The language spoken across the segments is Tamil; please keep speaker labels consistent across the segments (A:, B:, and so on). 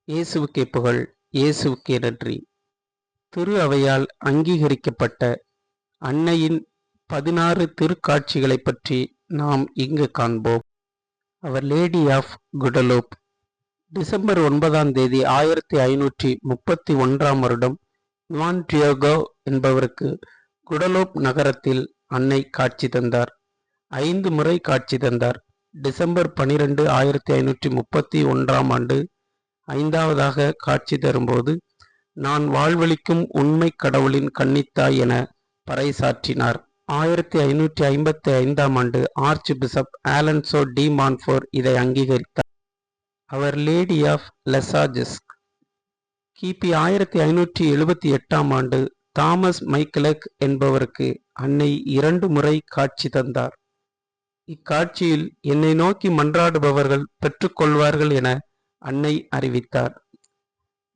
A: இயேசுவுக்கே புகழ், இயேசுவுக்கே நன்றி. திரு அவையால் அங்கீகரிக்கப்பட்ட அன்னையின் 16 திருக்காட்சிகளைப் பற்றி நாம் இங்கு காண்போம். அவர் லேடி ஆஃப் குடலோப். டிசம்பர் 9ஆம் தேதி 1531ஆம் வருடம் யுவான் டியோகோ என்பவருக்கு குடலோப் நகரத்தில் அன்னை காட்சி தந்தார். 5 முறை காட்சி தந்தார். டிசம்பர் 12, 1531ஆம் ஆண்டு 5வதாக காட்சி தரும்போது, நான் வாழ்வளிக்கும் உண்மை கடவுளின் கன்னித்தாய் என பறைசாற்றினார். 1555ஆம் ஆண்டு ஆர்ச் பிஷப் ஆலன்சோ டி மான்ஃபோர் இதை அங்கீகரித்தார். Our lady of லெசாஜஸ். கிபி 1578ஆம் ஆண்டு தாமஸ் மைக்கேலக் என்பவருக்கு அன்னை 2 முறை காட்சி தந்தார். இக்காட்சியில் என்னை நோக்கி மன்றாடுபவர்கள் பெற்றுக்கொள்வார்கள் என அன்னை அறிவித்தார்.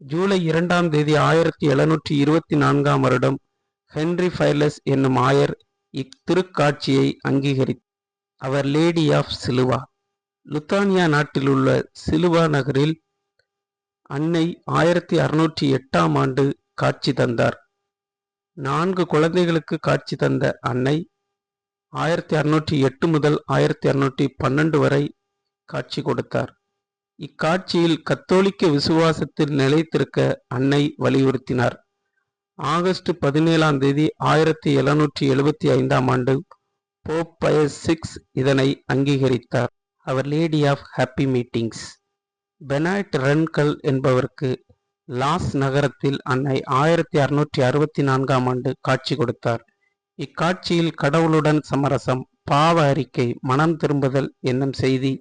A: ஜூலை 2ஆம் தேதி 1724ஆம் வருடம் ஹென்றி ஃபயர்லெஸ் என்னும் ஆயர் இத்திருக்காட்சியை அங்கீகரித்தார். Our lady of சிலுவா. லுத்தானியா நாட்டில் உள்ள சிலுவா நகரில் அன்னை 1608ஆம் ஆண்டு காட்சி தந்தார். 4 குழந்தைகளுக்கு காட்சி தந்த அன்னை 1608 முதல் 1612 வரை காட்சி கொடுத்தார். இக்காட்சியில் கத்தோலிக்க விசுவாசத்தில் நிலைத்திருக்க அன்னை வலியுறுத்தினார். ஆகஸ்ட் 17ஆம் தேதி 1775ஆம் ஆண்டு போப் பயஸ் 6 இதனை அங்கீகரித்தார். Our lady of happy meetings. Benoit Rencurel என்பவருக்கு லாஸ் நகரத்தில் அன்னை 1664ஆம் ஆண்டு காட்சி கொடுத்தார். இக்காட்சியில் கடவுளுடன் சமரசம், பாவ அறிக்கை, மனம் திரும்புதல் என்னும் செய்தி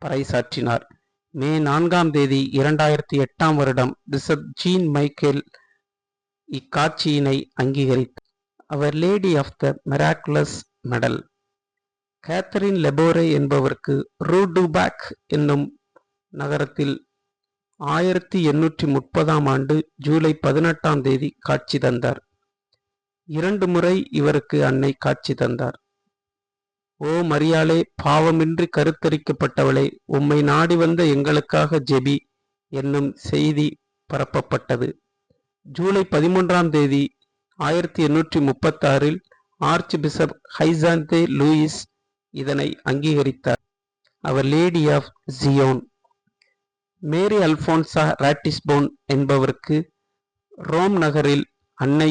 A: பறைசாற்றினார். மே 4ஆம் தேதி 2008ஆம் வருடம் பிஷப் ஜீன் மைக்கேல் இக்காட்சியினை அங்கீகரித்தார். Our lady of the miraculous medal. Catherine Laboure என்பவருக்கு ரூடுபேக் என்னும் நகரத்தில் 1830ஆம் ஆண்டு ஜூலை 18ஆம் தேதி காட்சி தந்தார். 2 முறை இவருக்கு அன்னை காட்சி தந்தார். ஓ மரியாளே, பாவமின்றி கருத்தரிக்கப்பட்டவளே, உம்மை நாடி வந்த எங்களுக்காக ஜெபி என்னும் செய்தி பரப்பப்பட்டது. ஜூலை 13ஆம் தேதி 1836இல் ஆர்ச் பிஷப் ஹைசாந்தே லூயிஸ் இதனை அங்கீகரித்தார். Our lady of Zion. மேரி அல்போன்சா ராட்டிஸ்போன் என்பவருக்கு ரோம் நகரில் அன்னை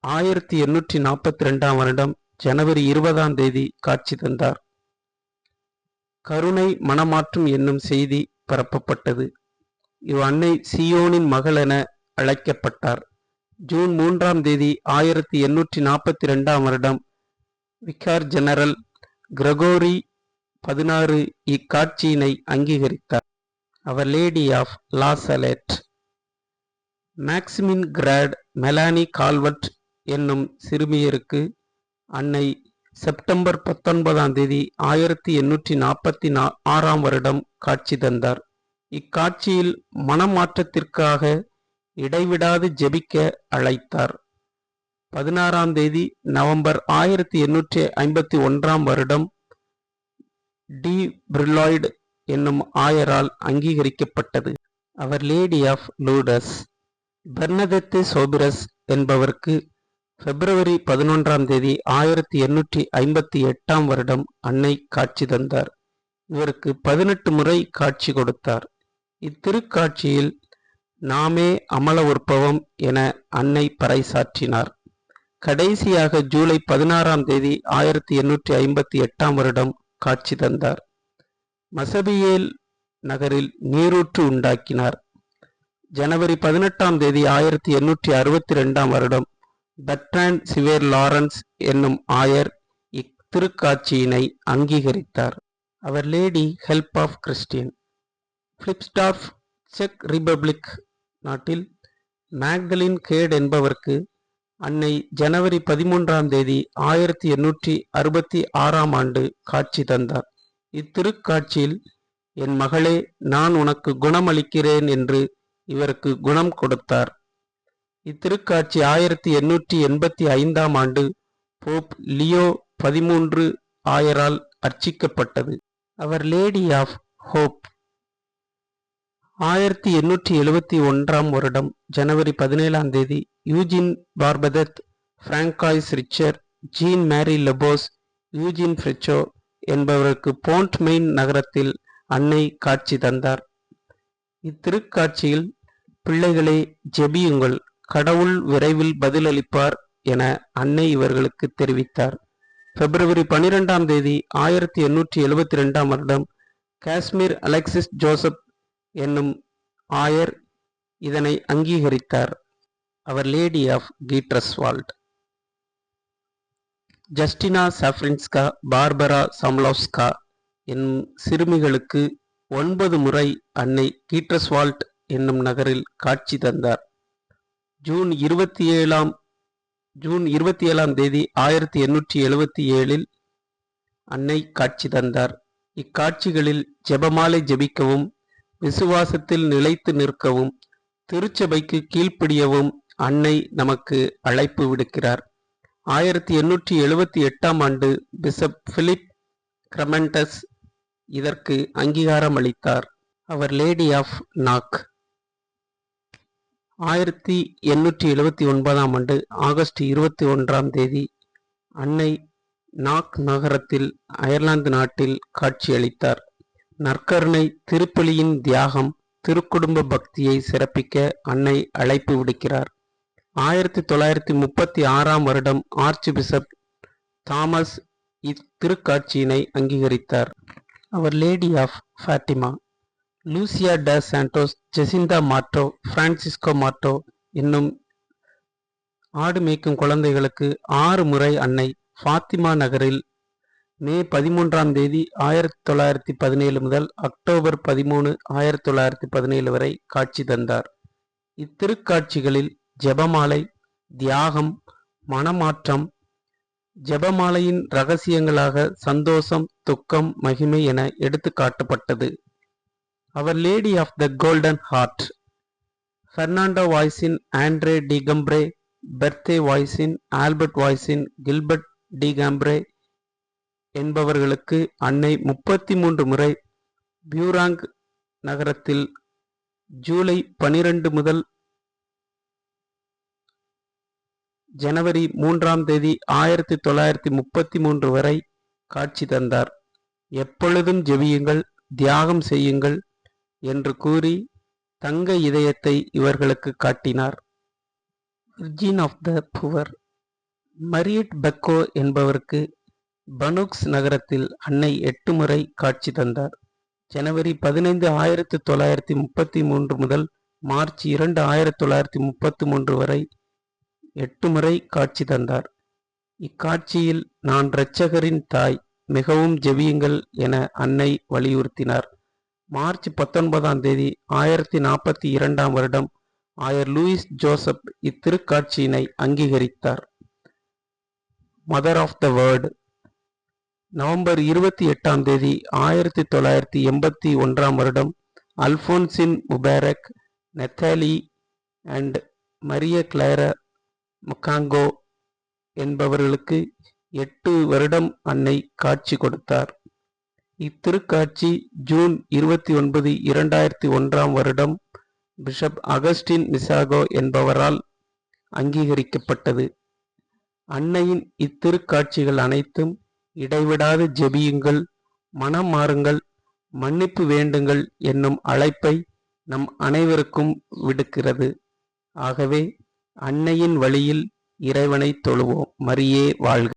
A: 1842ஆம் வருடம் ஜனவரி 20ஆம் தேதி காட்சி தந்தார். கருணை மனமாற்றும் என்னும் செய்தி பரப்பப்பட்டது. இவ் அன்னை சியோனின் மகள் என அழைக்கப்பட்டார். ஜூன் 3ஆம் தேதி 1842ஆம் வருடம் விகார் ஜெனரல் கிரகோரி 16 இக்காட்சியினை அங்கீகரித்தார். Our lady of La Salette. Maximin Giraud Melanie Calvat என்னும் சிறுமியருக்கு அன்னை செப்டம்பர் 19ஆம் தேதி 1846ஆம் வருடம் காட்சி தந்தார். இக்காட்சியில் மனமாற்றத்திற்காக இடைவிடாது ஜெபிக்க அழைத்தார். 16ஆம் தேதி நவம்பர் 1851ஆம் வருடம் டி பிரிலாய்டு என்னும் ஆயரால் அங்கீகரிக்கப்பட்டது. அவர் லேடி ஆஃப் லூடஸ். பெர்னதெத்து சோபிரஸ் என்பவருக்கு பிப்ரவரி 11ஆம் தேதி 1858ஆம் வருடம் அன்னை காட்சி தந்தார். இவருக்கு 18 முறை காட்சி கொடுத்தார். இத்திருக்காட்சியில் நாமே அமல உற்பவம் என அன்னை பறைசாற்றினார். கடைசியாக ஜூலை 16ஆம் தேதி 1858ஆம் வருடம் காட்சி தந்தார். மசபியேல் நகரில் நீரூற்று உண்டாக்கினார். ஜனவரி 18ஆம் தேதி 1862ஆம் வருடம் பெர்ட்ராண்ட் சிவேர் லாரன்ஸ் என்னும் ஆயர் இத்திருக்காட்சியினை அங்கீகரித்தார். Our lady help of Christian. Philippsdorf செக் ரிபப்ளிக் நாட்டில் மேக்டலின் கேட் என்பவருக்கு அன்னை ஜனவரி 13ஆம் தேதி 1866ஆம் ஆண்டு காட்சி தந்தார். இத்திருக்காட்சியில் என் மகளே, நான் உனக்கு குணமளிக்கிறேன் என்று இவருக்கு குணம் கொடுத்தார். இத்திருக்காட்சி 1885ஆம் ஆண்டு போப் லியோ 13 ஆயரால் அர்ச்சிக்கப்பட்டது. Our lady of hope. 1871 வருடம் ஜனவரி 17ஆம் தேதி Eugene Barbedette, Francoise Richer, Jean Marie Lebosse, Eugene Friteau என்பவருக்கு போண்ட் மெயின் நகரத்தில் அன்னை காட்சி தந்தார். இத்திருக்காட்சியில் பிள்ளைகளே ஜெபியுங்கள், கடவுள் விரைவில் பதிலளிப்பார் என அன்னை இவர்களுக்கு தெரிவித்தார். பிப்ரவரி 12ஆம் தேதி 1872ஆம் வருடம் காஷ்மீர் அலெக்சிஸ் ஜோசப் என்னும் ஆயர் இதனை அங்கீகரித்தார். Our lady of கீட்ரஸ்வால்ட். Justina சாஃப்ரின்ஸ்கா, Barbara சம்லோவ்ஸ்கா என்னும் சிறுமிகளுக்கு 9 முறை அன்னை கீட்ரஸ்வால்ட் என்னும் நகரில் காட்சி தந்தார். ஜூன் 27ஆம் தேதி 1877இல் அன்னை காட்சி தந்தார். இக்காட்சிகளில் ஜெபமாலை ஜெபிக்கவும், விசுவாசத்தில் நிலைத்து நிற்கவும், திருச்சபைக்கு கீழ்ப்படியவும் அன்னை நமக்கு அழைப்பு விடுக்கிறார். 1878ஆம் ஆண்டு பிஷப் பிலிப் கிரெமெண்டஸ் இதற்கு அங்கீகாரம் அளித்தார். அவர் லேடி ஆஃப் நாக். 1879ஆம் ஆண்டு ஆகஸ்ட் 21ஆம் தேதி அன்னை நாக் நகரத்தில் அயர்லாந்து நாட்டில் காட்சியளித்தார். நற்கருணை திருப்பலியின் தியாகம், திருக்குடும்ப பக்தியை சிறப்பிக்க அன்னை அழைப்பு விடுக்கிறார். 1936ஆம் வருடம் ஆர்ச் பிஷப் தாமஸ் இத்திருக்காட்சியினை அங்கீகரித்தார். Our lady of Fatima. Lucia de Santos, Jacinta Marto, Francisco Marto என்னும் ஆடு மேய்க்கும் குழந்தைகளுக்கு 6 முறை அன்னை ஃபாத்திமா நகரில் மே 13ஆம் தேதி 1917 முதல் அக்டோபர் 13, 1917 வரை காட்சி தந்தார். இத்திருக்காட்சிகளில் ஜெபமாலை, தியாகம், மனமாற்றம், ஜெபமாலையின் இரகசியங்களாக சந்தோஷம், துக்கம், மகிமை என எடுத்து காட்டப்பட்டது. Our lady of the golden heart. Fernande Voisin, Andree Degeimbre, Berthe Voisin, Albert Voisin, Gilbert Degeimbre என்பவர்களுக்கு அன்னை 33 முறை பியூராங் நகரத்தில் ஜூலை 12 முதல் ஜனவரி 3ஆம் தேதி 1933 வரை காட்சி தந்தார். எப்பொழுதும் ஜெபியுங்கள், தியாகம் செய்யுங்கள் என்று கூறி தங்க இதயத்தை இவர்களுக்கு காட்டினார். Virgin of the poor. Mariette Beco என்பவருக்கு பனூக்ஸ் நகரத்தில் அன்னை 8 முறை காட்சி தந்தார். ஜனவரி 15, 1933 முதல் மார்ச் 2, 1933 வரை 8 முறை காட்சி தந்தார். இக்காட்சியில் நான் இரட்சகரின் தாய், மிகவும் ஜெபியுங்கள் என அன்னை வலியுறுத்தினார். மார்ச் 19ஆம் தேதி 1042ஆம் வருடம் ஆயர் லூயிஸ் ஜோசப் இத்திருக்காட்சியினை அங்கீகரித்தார். Mother of the word. நவம்பர் 28ஆம் தேதி 1981ஆம் வருடம் அல்போன்சின் முபாரக், Nathalie and Marie Claire Mukangango என்பவர்களுக்கு 8 வருடம் அன்னை காட்சி கொடுத்தார். இத்திருக்காட்சி ஜூன் 29, 2001ஆம் வருடம் பிஷப் அகஸ்டின் மிசாகோ என்பவரால் அங்கீகரிக்கப்பட்டது. அன்னையின் இத்திருக்காட்சிகள் அனைத்தும் இடைவிடாது ஜெபியுங்கள், மனம் மாறுங்கள், மன்னிப்பு வேண்டுங்கள் என்னும் அழைப்பை நம் அனைவருக்கும் விடுக்கிறது. ஆகவே அன்னையின் வழியில் இறைவனை தொழுவோம். மரியே வாழ்க.